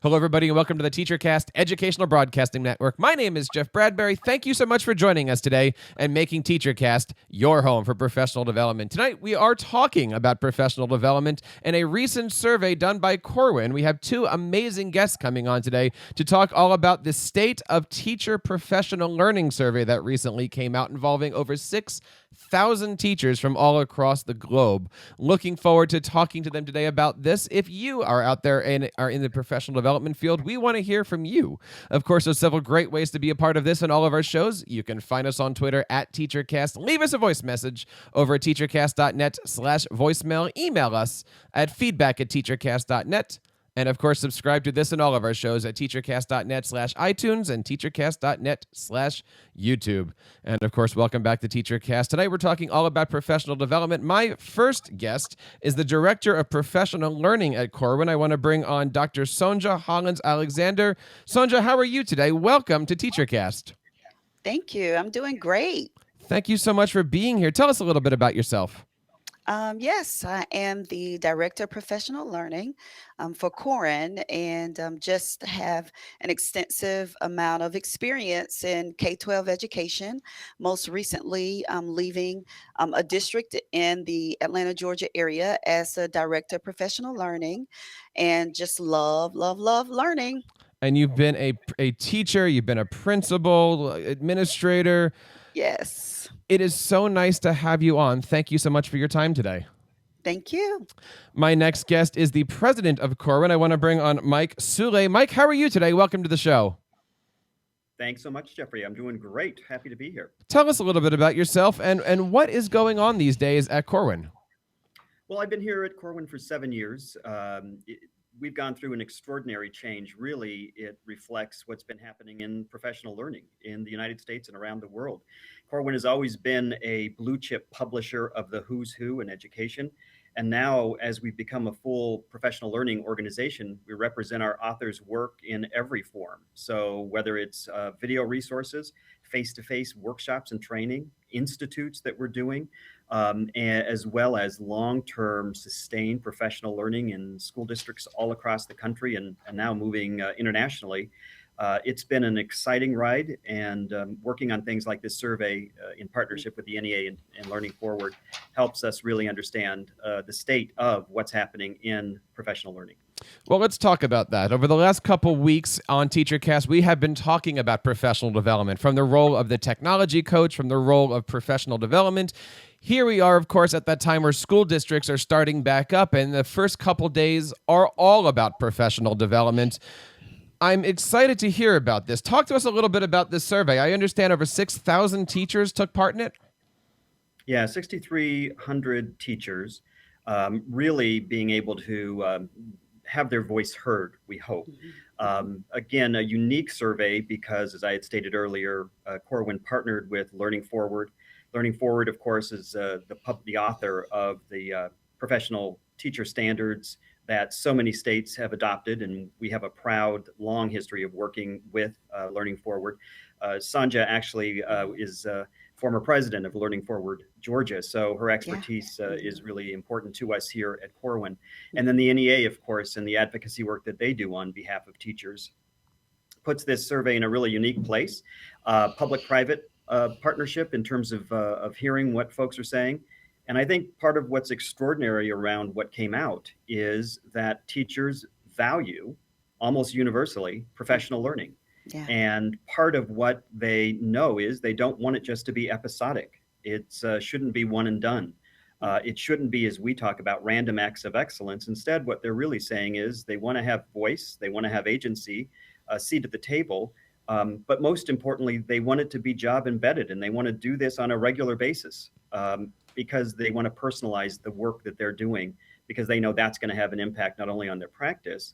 Hello, everybody, and welcome to the TeacherCast Educational Broadcasting Network. My name is Jeff Bradbury. Thank you so much for joining us today and making TeacherCast your home for professional development. Tonight, we are talking about professional development and a recent survey done by Corwin. We have two amazing guests coming on today to talk all about the State of Teacher Professional Learning survey that recently came out involving over 6,000 teachers from all across the globe. Looking forward to talking to them today about this. If you are out there and are in the professional development field, we want to hear from you. Of course, there's several great ways to be a part of this and all of our shows. You can find us on Twitter at TeacherCast. Leave us a voice message over at teachercast.net/voicemail. Email us at feedback@teachercast.net. And of course, subscribe to this and all of our shows at teachercast.net/iTunes and teachercast.net/YouTube. And of course, welcome back to TeacherCast. Tonight, we're talking all about professional development. My first guest is the Director of Professional Learning at Corwin. I want to bring on Dr. Sonja-Hollins Alexander. Sonja, how are you today? Welcome to TeacherCast. Thank you. I'm doing great. Thank you so much for being here. Tell us a little bit about yourself. Yes, I am the Director of Professional Learning for Corwin and just have an extensive amount of experience in K-12 education. Most recently, leaving a district in the Atlanta, Georgia area as a Director of Professional Learning and just love learning. And you've been a teacher, you've been a principal, administrator. Yes. It is so nice to have you on. Thank you so much for your time today. Thank you. My next guest is the president of Corwin. I want to bring on Mike Sule. Mike, how are you today? Welcome to the show. Thanks so much, Jeffrey. I'm doing great. Happy to be here. Tell us a little bit about yourself and what is going on these days at Corwin. Well, I've been here at Corwin for 7 years. We've gone through an extraordinary change. Really, it reflects what's been happening in professional learning in the United States and around the world. Corwin has always been a blue chip publisher of the who's who in education. And now, as we've become a full professional learning organization, we represent our authors' work in every form. So whether it's video resources, face-to-face workshops and training, institutes that we're doing, as well as long-term sustained professional learning in school districts all across the country and now moving internationally. It's been an exciting ride, and working on things like this survey in partnership with the NEA and Learning Forward helps us really understand the state of what's happening in professional learning. Well, let's talk about that. Over the last couple weeks on TeacherCast, we have been talking about professional development, from the role of the technology coach, from the role of professional development. Here we are, of course, at that time where school districts are starting back up, and the first couple days are all about professional development. I'm excited to hear about this. Talk to us a little bit about this survey. I understand over 6,000 teachers took part in it. Yeah, 6,300 teachers really being able to have their voice heard, we hope. Again, a unique survey because, as I had stated earlier, Corwin partnered with Learning Forward. Learning Forward, of course, is the author of the professional teacher standards that so many states have adopted, and we have a proud, long history of working with Learning Forward. Sonja actually is former president of Learning Forward Georgia, so her expertise is really important to us here at Corwin. And then the NEA, of course, and the advocacy work that they do on behalf of teachers puts this survey in a really unique place. Public-private partnership in terms of hearing what folks are saying. And I think part of what's extraordinary around what came out is that teachers value, almost universally, professional learning. Yeah. And part of what they know is they don't want it just to be episodic. It shouldn't be one and done. It shouldn't be, as we talk about, random acts of excellence. Instead, what they're really saying is they want to have voice, they want to have agency, a seat at the table. But most importantly, they want it to be job embedded, and they want to do this on a regular basis because they want to personalize the work that they're doing, because they know that's going to have an impact not only on their practice,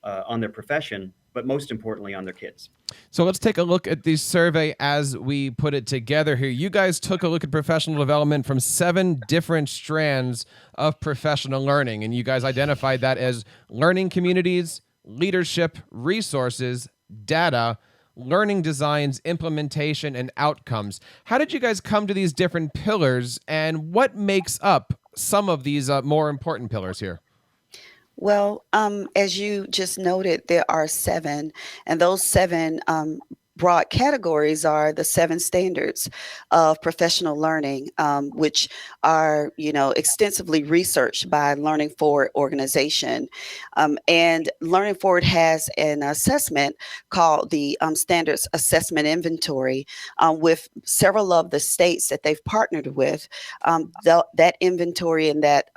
on their profession, but most importantly on their kids. So let's take a look at the survey as we put it together here. You guys took a look at professional development from 7 different strands of professional learning, and you guys identified that as learning communities, leadership, resources, data, learning designs, implementation, and outcomes. How did you guys come to these different pillars, and what makes up some of these more important pillars here? Well, as you just noted, there are seven, and those seven broad categories are the seven standards of professional learning, which are, extensively researched by Learning Forward organization. And Learning Forward has an assessment called the Standards Assessment Inventory with several of the states that they've partnered with. That inventory and that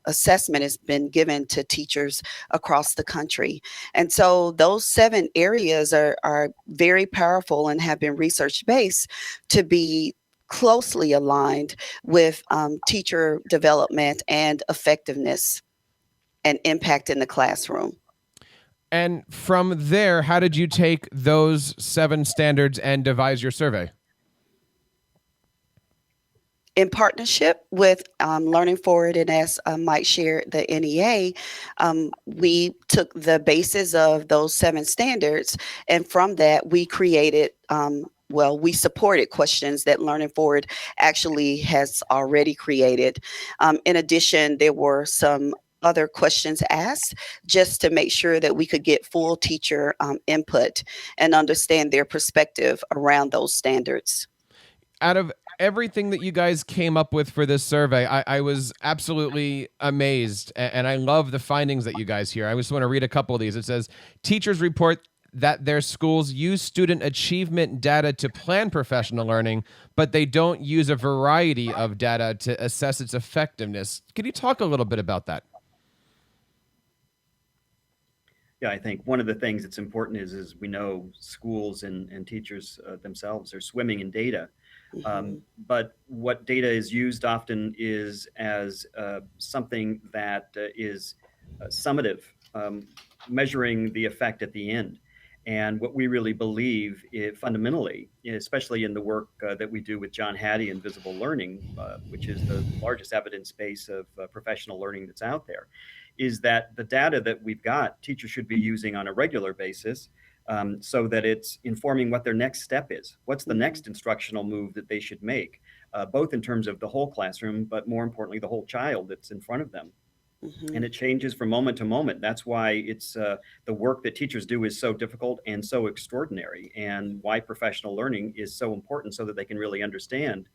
assessment has been given to teachers across the country. And so those seven areas are very powerful and have been research based to be closely aligned with teacher development and effectiveness and impact in the classroom. And from there, how did you take those seven standards and devise your survey? In partnership with Learning Forward, and as Mike shared, the NEA, we took the basis of those seven standards, and from that, we created. We supported questions that Learning Forward actually has already created. In addition, there were some other questions asked just to make sure that we could get full teacher input and understand their perspective around those standards. Out of everything that you guys came up with for this survey, I was absolutely amazed, and I love the findings that you guys hear. I just want to read a couple of these. It says, teachers report that their schools use student achievement data to plan professional learning, but they don't use a variety of data to assess its effectiveness. Can you talk a little bit about that? Yeah, I think one of the things that's important is we know schools and teachers themselves are swimming in data. Mhm. But what data is used often is as something that is summative, measuring the effect at the end. And what we really believe fundamentally, especially in the work that we do with John Hattie and Visible Learning, which is the largest evidence base of professional learning that's out there, is that the data that we've got, teachers should be using on a regular basis so that it's informing what their next step is. What's the next instructional move that they should make, both in terms of the whole classroom, but more importantly, the whole child that's in front of them. And Mhm. it changes from moment to moment. That's why it's the work that teachers do is so difficult and so extraordinary, and why professional learning is so important so that they can really understand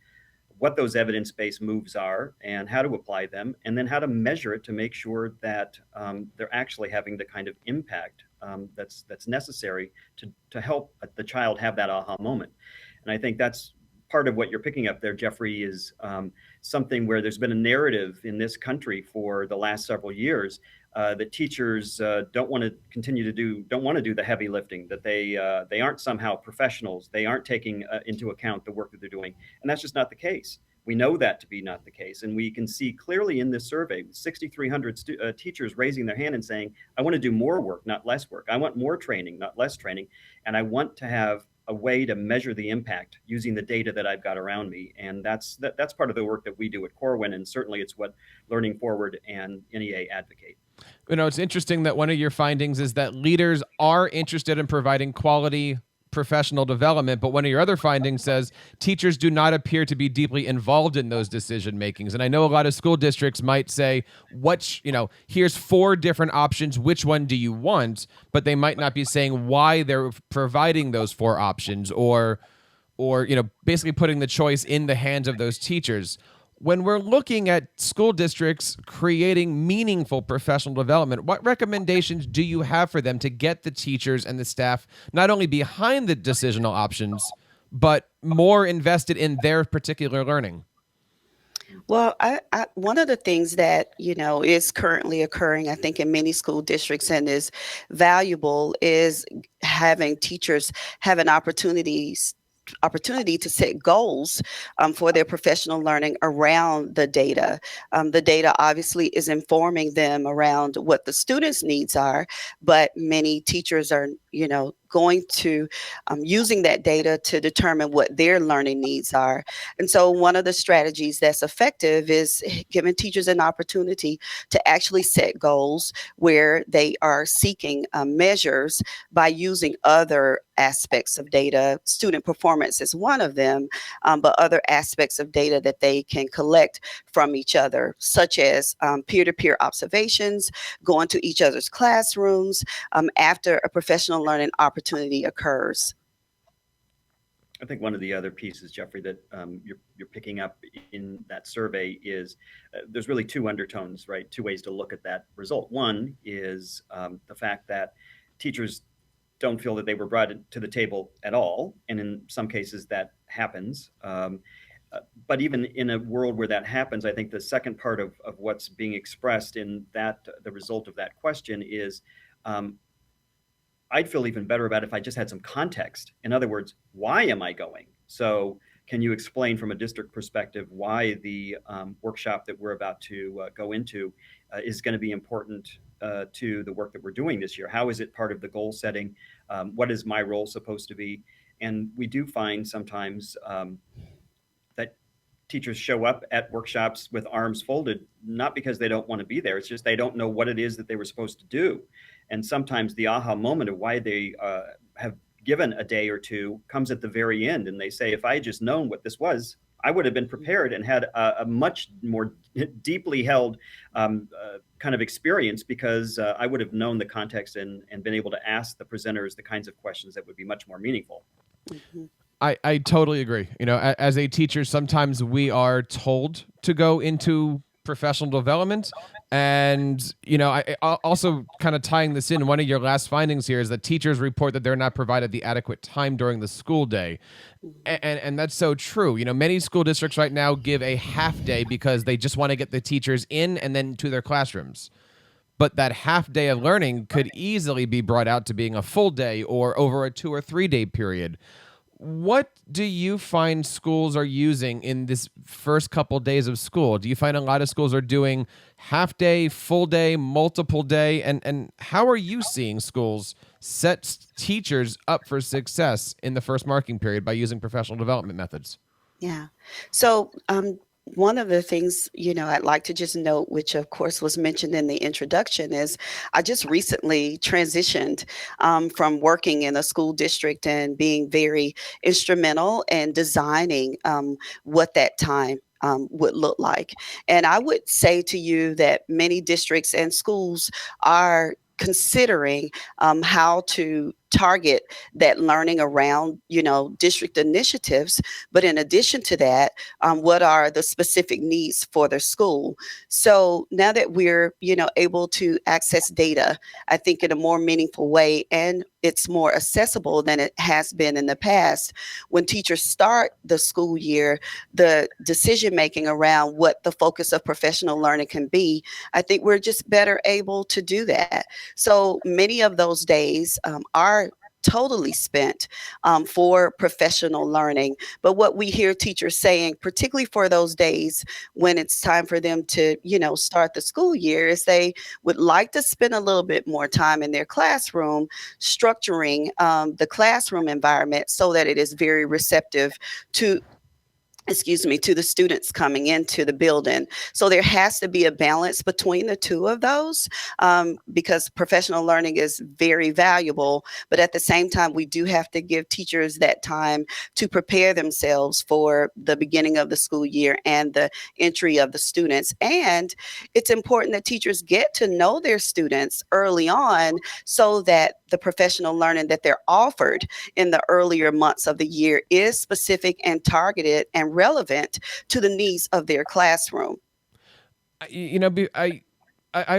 what those evidence-based moves are and how to apply them, and then how to measure it to make sure that they're actually having the kind of impact that's necessary to help the child have that aha moment. And I think that's part of what you're picking up there, Jeffrey, is something where there's been a narrative in this country for the last several years that teachers don't want to don't want to do the heavy lifting, that they aren't somehow professionals, they aren't taking into account the work that they're doing, and that's just not the case. We know that to be not the case, and we can see clearly in this survey, 6,300 teachers raising their hand and saying, "I want to do more work, not less work. I want more training, not less training, and I want to have a way to measure the impact using the data that I've got around me." And that's part of the work that we do at Corwin, and certainly it's what Learning Forward and NEA advocate. It's interesting that one of your findings is that leaders are interested in providing quality professional development, but one of your other findings says teachers do not appear to be deeply involved in those decision makings. And I know a lot of school districts might say, here's four different options, which one do you want? But they might not be saying why they're providing those four options, or basically putting the choice in the hands of those teachers. When we're looking at school districts creating meaningful professional development, what recommendations do you have for them to get the teachers and the staff not only behind the decisional options, but more invested in their particular learning? Well, one of the things that is currently occurring, I think, in many school districts and is valuable is having teachers have an opportunity to set goals for their professional learning around the data. The data obviously is informing them around what the students' needs are, but many teachers are, going to using that data to determine what their learning needs are. And so one of the strategies that's effective is giving teachers an opportunity to actually set goals where they are seeking measures by using other aspects of data. Student performance is one of them, but other aspects of data that they can collect from each other, such as peer-to-peer observations, going to each other's classrooms after a professional learning opportunity occurs. I think one of the other pieces, Jeffrey, that you're picking up in that survey is there's really two undertones, right? Two ways to look at that result. One is the fact that teachers don't feel that they were brought to the table at all, and in some cases that happens. But even in a world where that happens, I think the second part of what's being expressed in that, the result of that question is, I'd feel even better about it if I just had some context. In other words, why am I going? So can you explain from a district perspective why the workshop that we're about to go into is going to be important to the work that we're doing this year? How is it part of the goal setting? What is my role supposed to be? And we do find sometimes that teachers show up at workshops with arms folded, not because they don't want to be there. It's just they don't know what it is that they were supposed to do. And sometimes the aha moment of why they have given a day or two comes at the very end. And they say, if I had just known what this was, I would have been prepared and had a much more deeply held kind of experience, because I would have known the context and been able to ask the presenters the kinds of questions that would be much more meaningful. Mm-hmm. I totally agree. As a teacher, sometimes we are told to go into professional development. And, I also kind of tying this in, one of your last findings here is that teachers report that they're not provided the adequate time during the school day. And that's so true. Many school districts right now give a half day because they just want to get the teachers in and then to their classrooms. But that half day of learning could easily be brought out to being a full day or over a 2 or 3 day period. What do you find schools are using in this first couple days of school? Do you find a lot of schools are doing half day, full day, multiple day? And how are you seeing schools set teachers up for success in the first marking period by using professional development methods? Yeah. So, one of the things, I'd like to just note, which of course was mentioned in the introduction, is I just recently transitioned from working in a school district and being very instrumental in designing what that time would look like. And I would say to you that many districts and schools are considering how to target that learning around, district initiatives. But in addition to that, what are the specific needs for their school? So now that we're, able to access data, I think in a more meaningful way, and it's more accessible than it has been in the past. When teachers start the school year, the decision making around what the focus of professional learning can be, I think we're just better able to do that. So many of those days are totally spent for professional learning. But what we hear teachers saying, particularly for those days when it's time for them to, start the school year, is they would like to spend a little bit more time in their classroom structuring the classroom environment so that it is very receptive to the students coming into the building. So there has to be a balance between the two of those because professional learning is very valuable. But at the same time, we do have to give teachers that time to prepare themselves for the beginning of the school year and the entry of the students. And it's important that teachers get to know their students early on so that the professional learning that they're offered in the earlier months of the year is specific and targeted and relevant to the needs of their classroom. I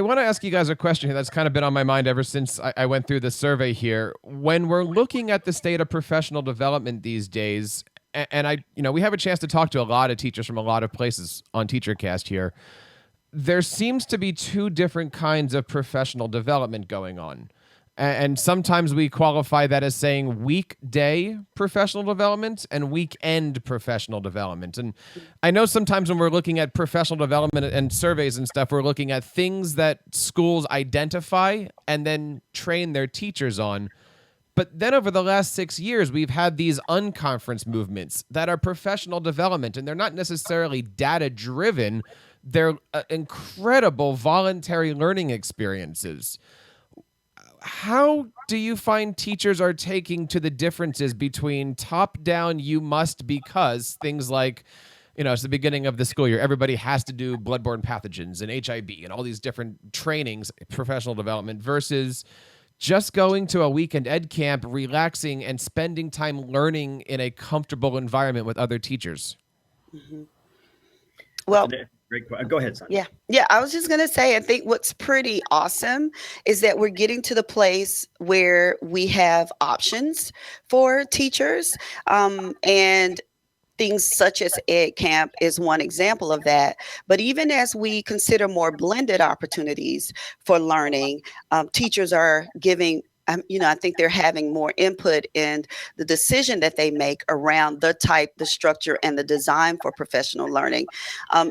want to ask you guys a question here that's kind of been on my mind ever since I went through the survey here. When we're looking at the state of professional development these days, and we have a chance to talk to a lot of teachers from a lot of places on TeacherCast here, there seems to be two different kinds of professional development going on. And sometimes we qualify that as saying weekday professional development and weekend professional development. And I know sometimes when we're looking at professional development and surveys and stuff, we're looking at things that schools identify and then train their teachers on. But then over the last 6 years, we've had these unconference movements that are professional development, and they're not necessarily data driven. They're incredible voluntary learning experiences. How do you find teachers are taking to the differences between top down, you must because things like, it's the beginning of the school year. Everybody has to do bloodborne pathogens and HIV and all these different trainings, professional development, versus just going to a weekend ed camp, relaxing, and spending time learning in a comfortable environment with other teachers? Mm-hmm. That's Well, a great question. Go ahead, Sonia. yeah. Yeah. I was just going to say, I think what's pretty awesome is that we're getting to the place where we have options for teachers. And things such as Ed Camp is one example of that. But even as we consider more blended opportunities for learning, teachers are giving. I think they're having more input in the decision that they make around the type, the structure, and the design for professional learning.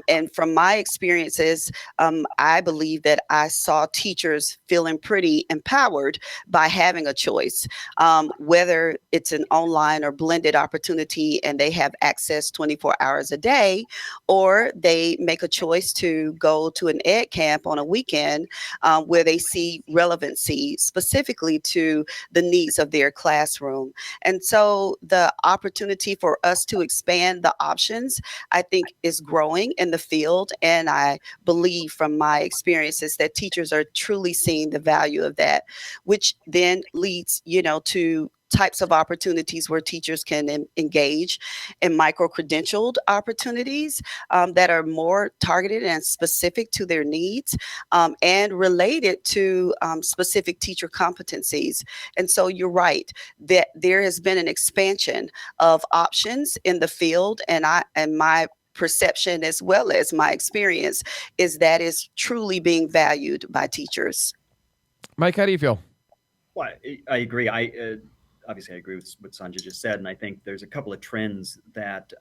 And from my experiences, I believe that I saw teachers feeling pretty empowered by having a choice, whether it's an online or blended opportunity and they have access 24 hours a day, or they make a choice to go to an ed camp on a weekend where they see relevancy specifically to the needs of their classroom. And so the opportunity for us to expand the options, I think, is growing in the field. And I believe from my experiences that teachers are truly seeing the value of that, which then leads, to types of opportunities where teachers can engage in micro-credentialed opportunities that are more targeted and specific to their needs and related to specific teacher competencies. And so you're right that there has been an expansion of options in the field, and my perception as well as my experience is that is truly being valued by teachers. Mike, how do you feel? Well, I agree. Obviously I agree with what Sonja just said, and I think there's a couple of trends that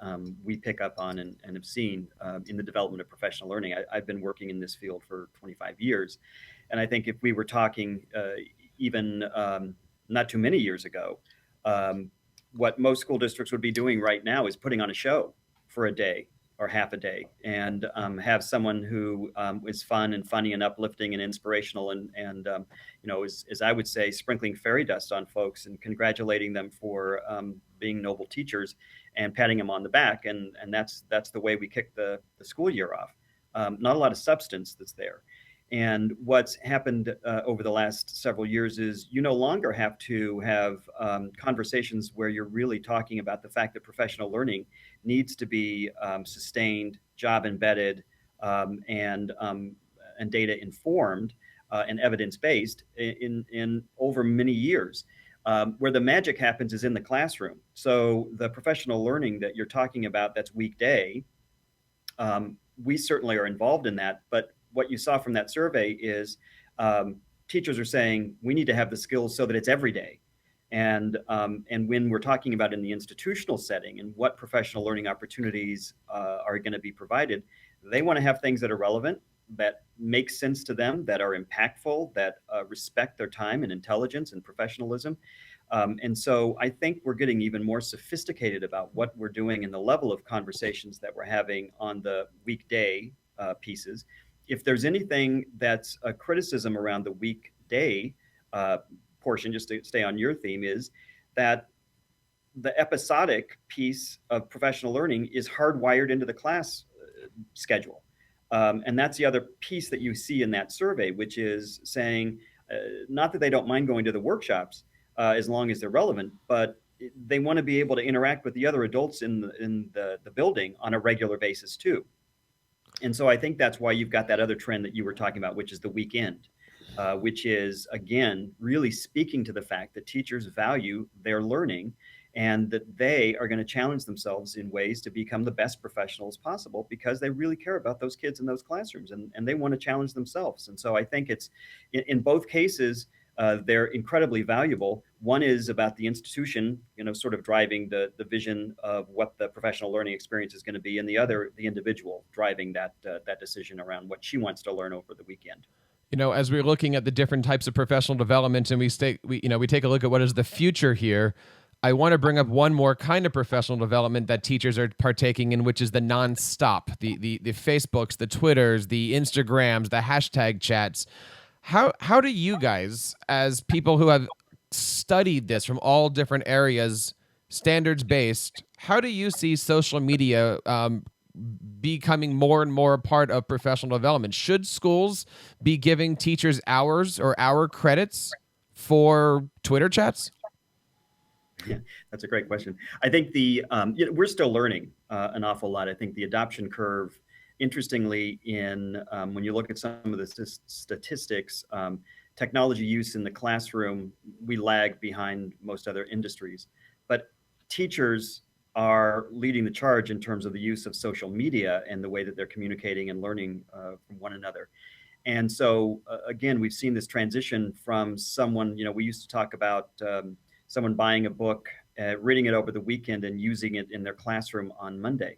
we pick up on and have seen in the development of professional learning. I've been working in this field for 25 years, and I think if we were talking even not too many years ago, what most school districts would be doing right now is putting on a show for a day or half a day, and have someone who is fun and funny and uplifting and inspirational, and as I would say, sprinkling fairy dust on folks and congratulating them for being noble teachers and patting them on the back, and that's the way we kick the school year off. Not a lot of substance that's there. And what's happened over the last several years is you no longer have to have conversations where you're really talking about the fact that professional learning needs to be sustained, job embedded, and data informed and evidence based in over many years. Where the magic happens is in the classroom. So the professional learning that you're talking about, that's weekday, we certainly are involved in that. But what you saw from that survey is teachers are saying we need to have the skills so that it's every day. And when we're talking about in the institutional setting and what professional learning opportunities are going to be provided, they want to have things that are relevant, that make sense to them, that are impactful, that respect their time and intelligence and professionalism. And so I think we're getting even more sophisticated about what we're doing and the level of conversations that we're having on the weekday pieces. If there's anything that's a criticism around the weekday portion, just to stay on your theme, is that the episodic piece of professional learning is hardwired into the class schedule. And that's the other piece that you see in that survey, which is saying, not that they don't mind going to the workshops as long as they're relevant, but they want to be able to interact with the other adults in the building on a regular basis too. And so I think that's why you've got that other trend that you were talking about, which is the weekend, which is, again, really speaking to the fact that teachers value their learning and that they are going to challenge themselves in ways to become the best professionals possible because they really care about those kids in those classrooms, and they want to challenge themselves. And so I think it's, in both cases, they're incredibly valuable. One is about the institution, sort of driving the vision of what the professional learning experience is going to be, and the other, the individual, driving that decision around what she wants to learn over the weekend. As we're looking at the different types of professional development and we take a look at what is the future here, I want to bring up one more kind of professional development that teachers are partaking in, which is the nonstop, the Facebooks, the Twitters, the Instagrams, the hashtag chats. How do you guys, as people who have studied this from all different areas, standards based, how do you see social media becoming more and more a part of professional development? Should schools be giving teachers hours or hour credits for Twitter chats? Yeah, that's a great question. I think we're still learning an awful lot. I think the adoption curve, interestingly, when you look at some of the statistics, technology use in the classroom, we lag behind most other industries. But teachers are leading the charge in terms of the use of social media and the way that they're communicating and learning from one another. And so, again, we've seen this transition from someone, we used to talk about someone buying a book, reading it over the weekend and using it in their classroom on Monday.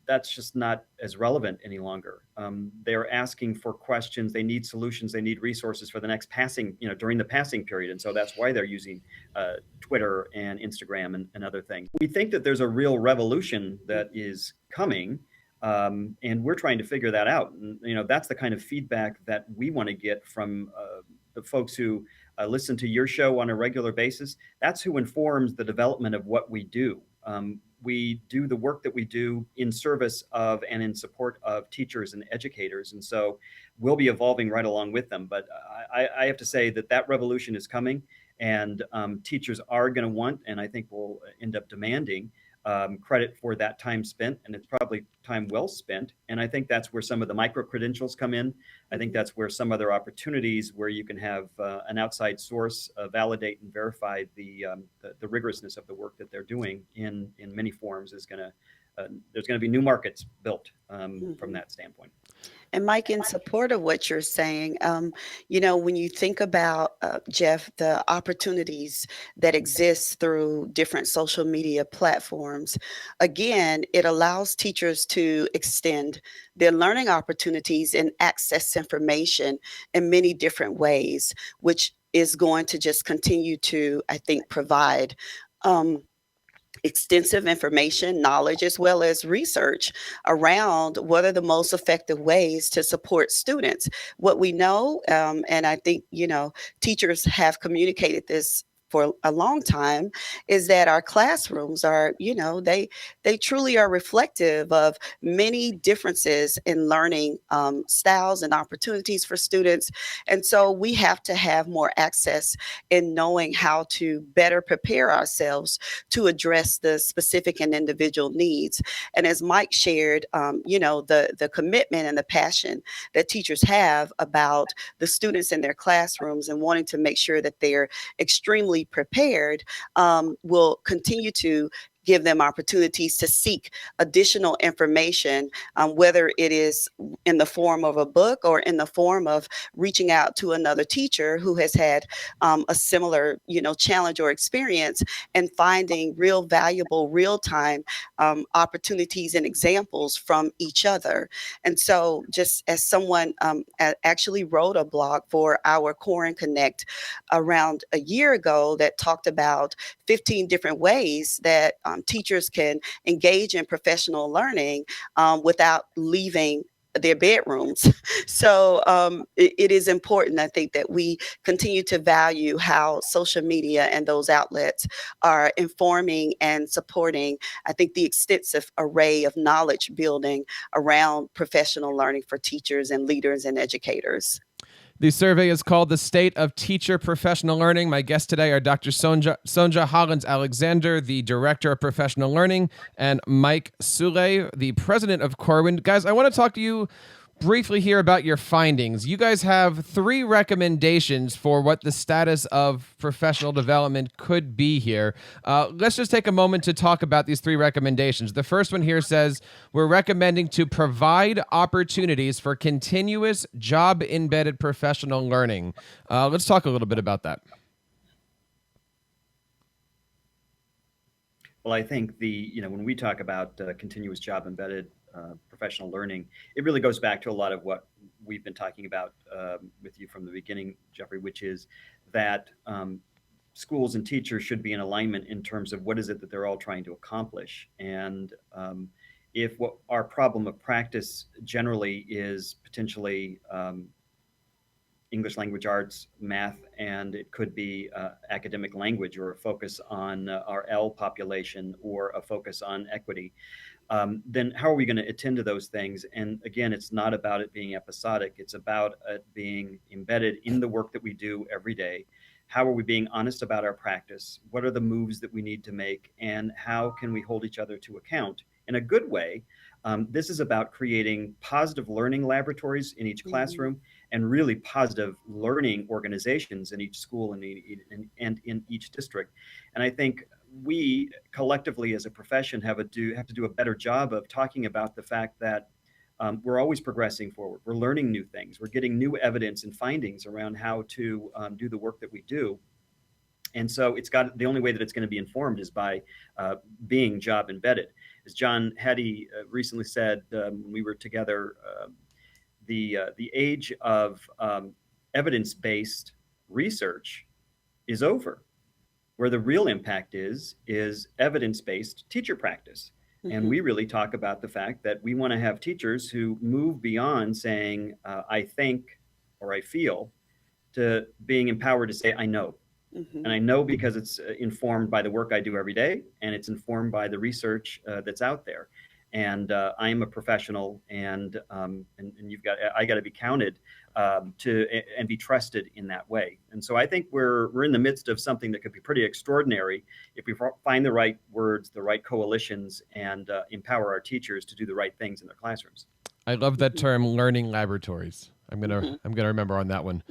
That's just not as relevant any longer. They're asking for questions. They need solutions. They need resources for the next passing, during the passing period. And so that's why they're using Twitter and Instagram and other things. We think that there's a real revolution that is coming. And we're trying to figure that out. And, that's the kind of feedback that we want to get from the folks who listen to your show on a regular basis. That's who informs the development of what we do. We do the work that we do in service of and in support of teachers and educators. And so we'll be evolving right along with them. But I have to say that revolution is coming, and teachers are going to want, and I think will end up demanding, credit for that time spent, and it's probably time well spent. And I think that's where some of the micro credentials come in. I think that's where some other opportunities where you can have an outside source validate and verify the rigorousness of the work that they're doing in many forms is there's going to be new markets built from that standpoint. And Mike, in support of what you're saying, when you think about, Jeff, the opportunities that exist through different social media platforms, again, it allows teachers to extend their learning opportunities and access information in many different ways, which is going to just continue to, I think, provide extensive information, knowledge, as well as research around what are the most effective ways to support students. What we know, and I think, teachers have communicated this for a long time, is that our classrooms are, they truly are reflective of many differences in learning styles and opportunities for students. And so we have to have more access in knowing how to better prepare ourselves to address the specific and individual needs. And as Mike shared, the commitment and the passion that teachers have about the students in their classrooms and wanting to make sure that they're extremely prepared, will continue to give them opportunities to seek additional information, whether it is in the form of a book or in the form of reaching out to another teacher who has had a similar, challenge or experience, and finding real valuable real-time opportunities and examples from each other. And so, just as someone actually wrote a blog for our Corwin Connect around a year ago that talked about 15 different ways that teachers can engage in professional learning without leaving their bedrooms. So it is important, I think, that we continue to value how social media and those outlets are informing and supporting, I think, the extensive array of knowledge building around professional learning for teachers and leaders and educators. The survey is called The State of Teacher Professional Learning. My guests today are Dr. Sonja-Hollins Alexander, the Director of Professional Learning, and Mike Soule, the President of Corwin. Guys, I want to talk to you briefly here about your findings. You guys have 3 recommendations for what the status of professional development could be here. Let's just take a moment to talk about these 3 recommendations. The first one here says we're recommending to provide opportunities for continuous job-embedded professional learning. Let's talk a little bit about that. Well, I think when we talk about continuous job-embedded professional learning, it really goes back to a lot of what we've been talking about with you from the beginning, Jeffrey, which is that schools and teachers should be in alignment in terms of what is it that they're all trying to accomplish. And if what our problem of practice generally is potentially English language arts, math, and it could be academic language, or a focus on our L population, or a focus on equity, then how are we going to attend to those things? And again, it's not about it being episodic. It's about it being embedded in the work that we do every day. How are we being honest about our practice? What are the moves that we need to make? And how can we hold each other to account in a good way? This is about creating positive learning laboratories in each classroom, and really positive learning organizations in each school and in each district. And I think we collectively as a profession have to do a better job of talking about the fact that we're always progressing forward. We're learning new things. We're getting new evidence and findings around how to do the work that we do. And so the only way that it's going to be informed is by being job embedded. As John Hattie recently said when we were together, the age of evidence-based research is over. Where the real impact is evidence-based teacher practice. And we really talk about the fact that we want to have teachers who move beyond saying, I think or I feel, to being empowered to say, I know. And I know because it's informed by the work I do every day, and it's informed by the research that's out there. And I am a professional, and I got to be counted and be trusted in that way. And so I think we're in the midst of something that could be pretty extraordinary if we find the right words, the right coalitions, and empower our teachers to do the right things in their classrooms. I love that term, learning laboratories. I'm gonna remember on that one.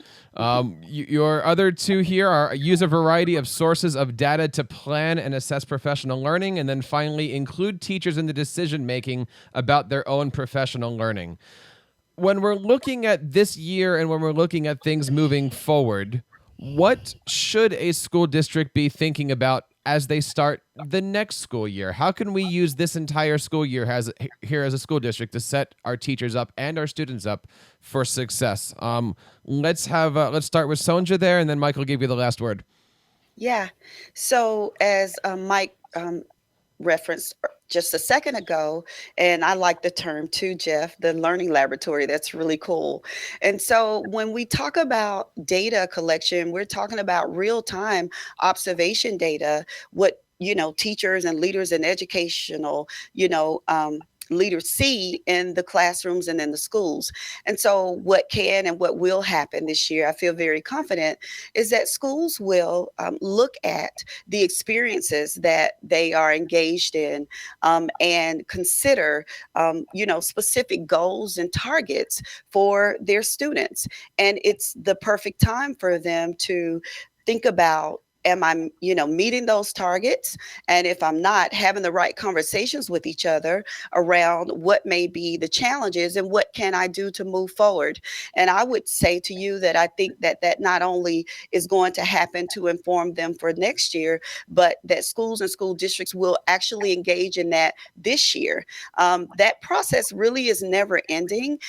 Your other two here are use a variety of sources of data to plan and assess professional learning, and then finally include teachers in the decision making about their own professional learning. When we're looking at this year and when we're looking at things moving forward, what should a school district be thinking about as they start the next school year? How can we use this entire school year here as a school district to set our teachers up and our students up for success? Let's start with Sonja there, and then Mike will give you the last word. Yeah. So as Mike referenced just a second ago, and I like the term too, Jeff, the learning laboratory. That's really cool. And so when we talk about data collection, we're talking about real-time observation data, what teachers and leaders in educational leaders see in the classrooms and in the schools. And so what can and what will happen this year, I feel very confident, is that schools will look at the experiences that they are engaged in and consider, specific goals and targets for their students. And it's the perfect time for them to think about, am I, meeting those targets? And if I'm not, having the right conversations with each other around what may be the challenges and what can I do to move forward. And I would say to you that I think that not only is going to happen to inform them for next year, but that schools and school districts will actually engage in that this year. That process really is never ending.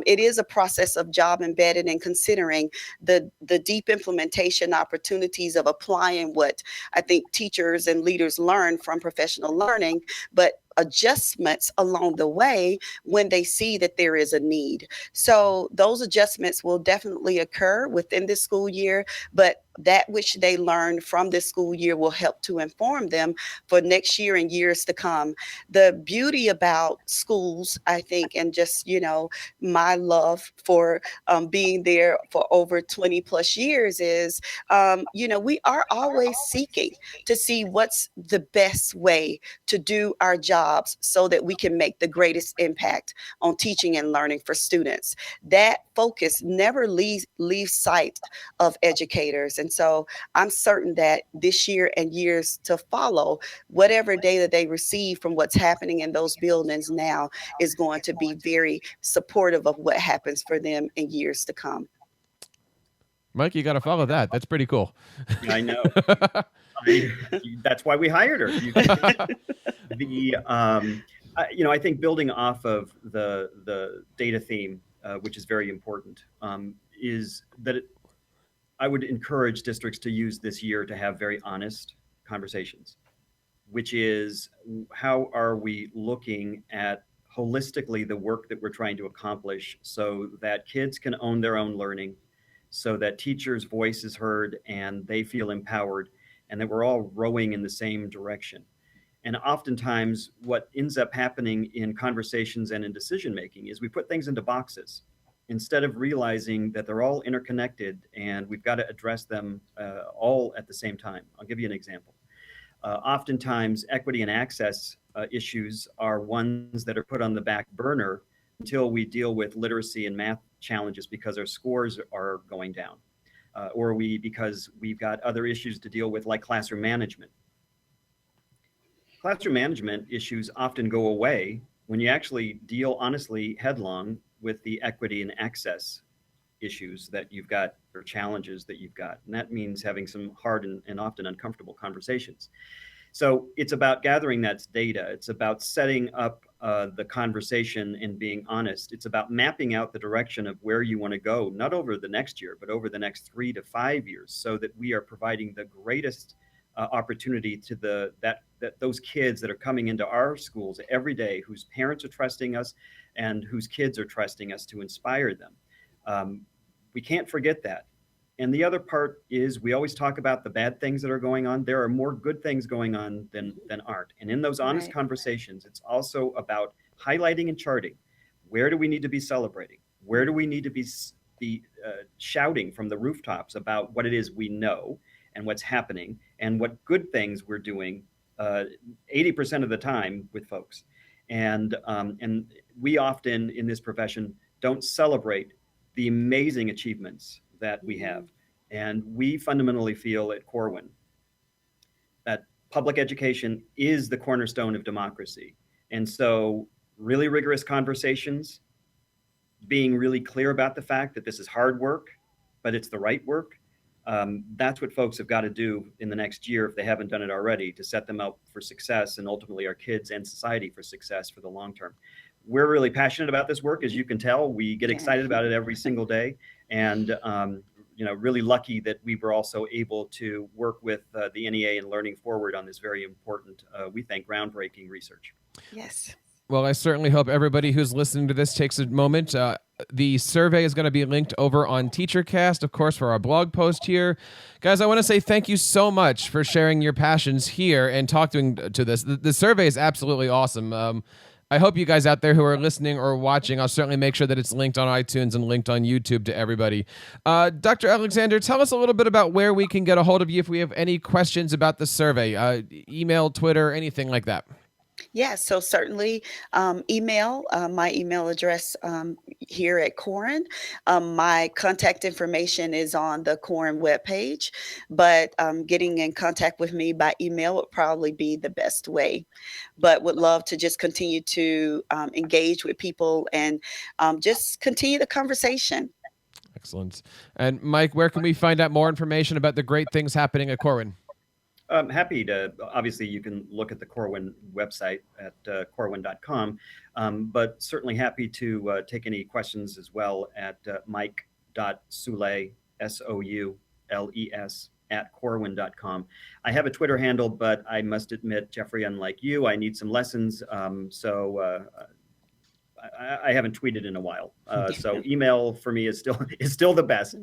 It is a process of job embedded and considering the deep implementation opportunities of applying what I think teachers and leaders learn from professional learning, but adjustments along the way when they see that there is a need. So those adjustments will definitely occur within this school year, but that which they learn from this school year will help to inform them for next year and years to come. The beauty about schools, I think, and just, my love for being there for over 20 plus years is, we are always seeking to see what's the best way to do our jobs so that we can make the greatest impact on teaching and learning for students. That focus never leaves sight of educators. And so I'm certain that this year and years to follow, whatever data they receive from what's happening in those buildings now is going to be very supportive of what happens for them in years to come. Mike, you got to follow that. That's pretty cool. I know. That's why we hired her. I think building off of the data theme which is very important, is that I would encourage districts to use this year to have very honest conversations, which is how are we looking at holistically the work that we're trying to accomplish so that kids can own their own learning, so that teachers' voice is heard and they feel empowered, and that we're all rowing in the same direction. And oftentimes, what ends up happening in conversations and in decision making is we put things into boxes instead of realizing that they're all interconnected and we've got to address them all at the same time. I'll give you an example. Oftentimes, equity and access issues are ones that are put on the back burner until we deal with literacy and math challenges because our scores are going down, or because we've got other issues to deal with, like classroom management. Classroom management issues often go away when you actually deal honestly headlong with the equity and access issues that you've got, or challenges that you've got. And that means having some hard and often uncomfortable conversations. So it's about gathering that data. It's about setting up the conversation and being honest. It's about mapping out the direction of where you want to go, not over the next year, but over the next 3 to 5 years, so that we are providing the greatest opportunity to those kids that are coming into our schools every day, whose parents are trusting us and whose kids are trusting us to inspire them. We can't forget that. And the other part is we always talk about the bad things that are going on. There are more good things going on than aren't. And in those honest conversations, it's also about highlighting and charting. Where do we need to be celebrating? Where do we need to be shouting from the rooftops about what it is we know and what's happening and what good things we're doing 80% of the time with folks. And we often in this profession don't celebrate the amazing achievements that we have. And we fundamentally feel at Corwin that public education is the cornerstone of democracy. And so really rigorous conversations, being really clear about the fact that this is hard work, but it's the right work. That's what folks have got to do in the next year, if they haven't done it already, to set them up for success and ultimately our kids and society for success for the long term. We're really passionate about this work, as you can tell. We get excited about it every single day, and really lucky that we were also able to work with the NEA and Learning Forward on this very important, we think, groundbreaking research. Yes. Well, I certainly hope everybody who's listening to this takes a moment. The survey is going to be linked over on TeacherCast, of course, for our blog post here. Guys, I want to say thank you so much for sharing your passions here and talking to this. The survey is absolutely awesome. I hope you guys out there who are listening or watching, I'll certainly make sure that it's linked on iTunes and linked on YouTube to everybody. Dr. Alexander, tell us a little bit about where we can get a hold of you if we have any questions about the survey. Email, Twitter, anything like that. Yes, so certainly email, my email address here at Corwin. My contact information is on the Corwin webpage, but getting in contact with me by email would probably be the best way. But would love to just continue to engage with people and just continue the conversation. Excellent. And Mike, where can we find out more information about the great things happening at Corwin? I'm happy to, obviously you can look at the Corwin website at corwin.com, but certainly happy to take any questions as well at mike.soules, SOULES, at corwin.com. I have a Twitter handle, but I must admit, Jeffrey, unlike you, I need some lessons. So I haven't tweeted in a while. So email for me is still the best.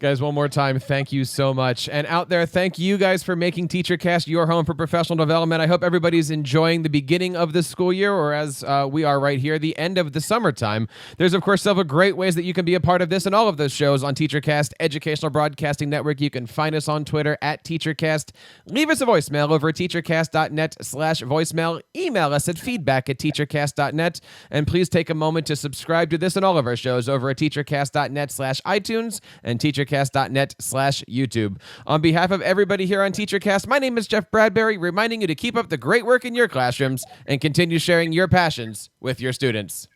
Guys, one more time, thank you so much. And out there, thank you guys for making TeacherCast your home for professional development. I hope everybody's enjoying the beginning of the school year, or as we are right here, the end of the summertime. There's, of course, several great ways that you can be a part of this and all of those shows on TeacherCast, Educational Broadcasting Network. You can find us on Twitter at TeacherCast. Leave us a voicemail over at teachercast.net/voicemail. Email us at feedback@teachercast.net. And please take a moment to subscribe to this and all of our shows over at teachercast.net/iTunes and teachercast.net/YouTube. On behalf of everybody here on TeacherCast, my name is Jeff Bradbury, reminding you to keep up the great work in your classrooms and continue sharing your passions with your students.